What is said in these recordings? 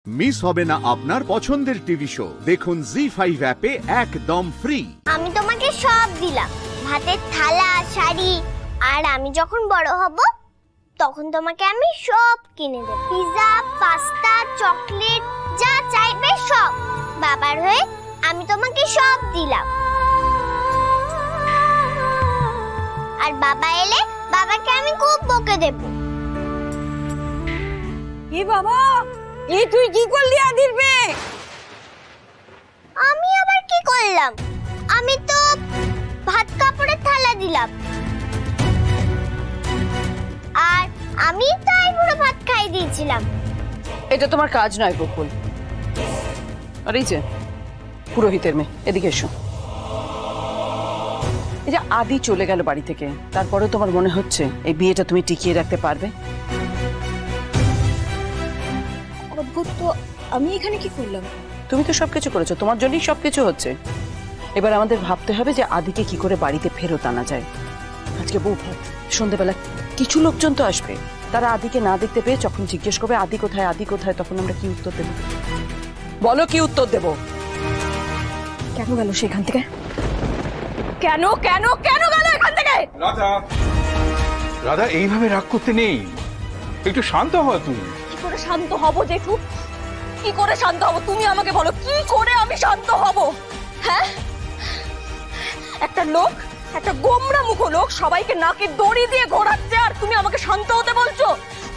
Miss হবে না আপনার পছন্দের টিভি শো। দেখুন জি5 অ্যাপে একদম ফ্রি। আমি তোমাকে সব দিলাম, ভাতের থালা, শাড়ি, আর আমি যখন বড় হব তখন তোমাকে আমি সব কিনে দেব। পিৎজা, পাস্তা, চকলেট, যা চাইবে সব। বাবার হয়ে আমি তোমাকে সব দিলাম। আর বাবা এলে বাবাকে আমি খুব বকে দেব। এ বাবা, এই তুই কি করলি আদির মেয়ে? আমি আবার কি করলাম? আমি তো ভাত কাপড়ের থালা দিলাম, আর আমি তাই পুরো ভাত খাই দিয়েছিলাম। এটা তোমার কাজ নয় বকুল। আর এই যে পুরোহিতের মেয়ে, এদিকে এসো। এই যে আদি চলে গেল বাড়ি থেকে, তারপরে তোমার মনে হচ্ছে এই বিয়েটা তুমি টিকিয়ে রাখতে পারবে? অদ্ভুত তো, আমি এখানে কি করলাম? তুমি তো সবকিছু করেছো, তোমার জন্যই সবকিছু হচ্ছে। এবার আমাদের ভাবতে হবে যে আদিকে কি করে বাড়িতে ফেরত আনা যায়। আজকে বউ ভাত, সন্ধ্যেবেলা কিছু লোকজন তো আসবে, তারা আদিকে না দেখতে পেয়ে যখন জিজ্ঞেস করবে আদি কোথায়, আদি কোথায়, তখন আমরা কি উত্তর দেব? বলো কি উত্তর দেব? কেন গেল সেখান থেকে? কেন কেন কেন গেল এখান থেকে? রাধা, রাধা এইভাবে রাগ করতে নেই, একটু শান্ত হ। তুমি কি করে শান্ত হব জেঠু? কি করে শান্ত হব? তুমি আমাকে বলো, কি করে আমি শান্ত হব? হ্যাঁ, একটা লোক, একটা গোমরা মুখো লোক সবাইকে নাকে দড়ি দিয়ে ঘোরাচ্ছে, আর তুমি আমাকে শান্ত হতে বলছো?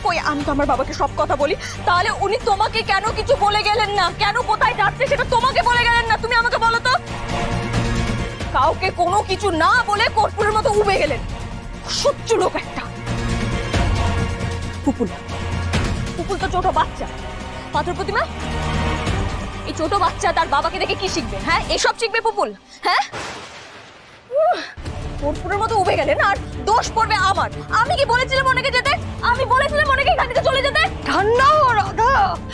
কই, আমি তো আমার বাবাকে সব কথা বলি, তাহলে উনি তোমাকে কেন কিছু বলে গেলেন না? কেন কোথায় যাচ্ছে সেটা তোমাকে বলে গেলেন না? তুমি আমাকে বলো তো। কাউকে কোনো কিছু না বলে কর্পূরের মতো উবে গেলেন, সহ্য লোক একটা। পুপুল, পুপুল তো ছোট বাচ্চা, পাথর প্রতিমা। এই ছোট বাচ্চা তার বাবাকে দেখে কি শিখবে? হ্যাঁ, এসব শিখবে পুপুল? হ্যাঁ, কর্পূরের মতো উবে গেলেন, আর দোষ পড়বে আমার। আমি কি বলেছিলাম অনেকে যেতে? আমি বলেছিলাম অনেকে এখান থেকে চলে যেতে? ঠান্ডা হ রাধা,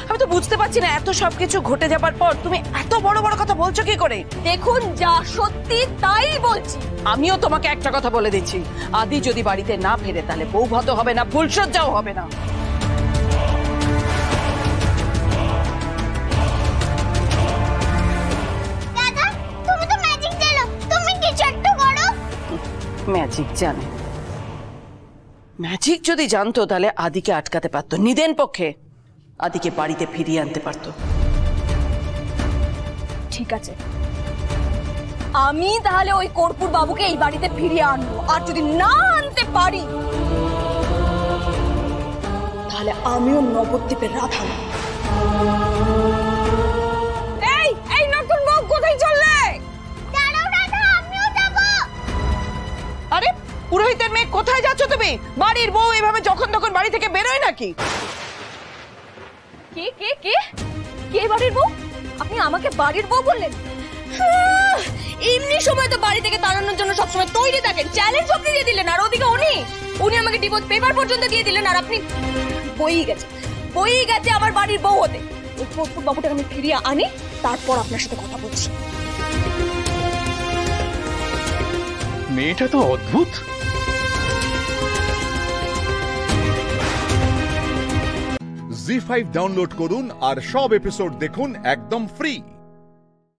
আমি তো বুঝতে পারছি না এত সবকিছু ঘটে যাবার পর তুমি এত বড় বড় কথা বলছো কি করে? দেখুন, যা সত্যি তাই বলছি। আমিও তোমাকে একটা কথা বলে দিচ্ছি, আদি যদি বাড়িতে না ফেরে তাহলে বউ ভাত হবে না, ফুলসজ্জাও হবে না। দাদা, তুমি তো ম্যাজিক জানো, তুমি কিছু একটা করো। ম্যাজিক জানে? ম্যাজিক যদি জানতো তাহলে আদিকে আটকাতে পারতো, নিদেন পক্ষে আদিকে বাড়িতে ফিরিয়ে আনতে পারতো। ঠিক আছে, আমি তাহলে ওই কর্পূর বাবুকে এই বাড়িতে ফিরিয়ে আনবো, আর যদি না আনতে পারি তাহলে আমিও নবদ্বীপের রাধা। এই এই নতুন বউ কোথায় চললে? দাঁড়াও রাধা, আমিও যাব। আরে পুরোহিতের মেয়ে, কোথায় যাচ্ছ তুমি? বাড়ির বউ এভাবে যখন তখন বাড়ি থেকে বেরোয় নাকি? কে কে কে কে বাড়ির বউ? আপনি আমাকে বাড়ির বউ বললেন? এমনি সময় তো বাড়ি থেকে তাড়ানোর জন্য সবসময় তৈরি থাকেন, চ্যালেঞ্জ অব্দি দিয়ে দিলেন, আর ওদিকে উনি আমাকে ডিভোর্স পেপার পর্যন্ত দিয়ে দিলেন, আর আপনি বই গেছে আমার বাড়ির বউ হতে। ওই কর্পূর বাবুটাকে আমি ফিরিয়ে আনি, তারপর আপনার সাথে কথা বলছি। মেয়েটা তো অদ্ভুত। জি5 ডাউনলোড করুন আর সব এপিসোড দেখুন একদম ফ্রি।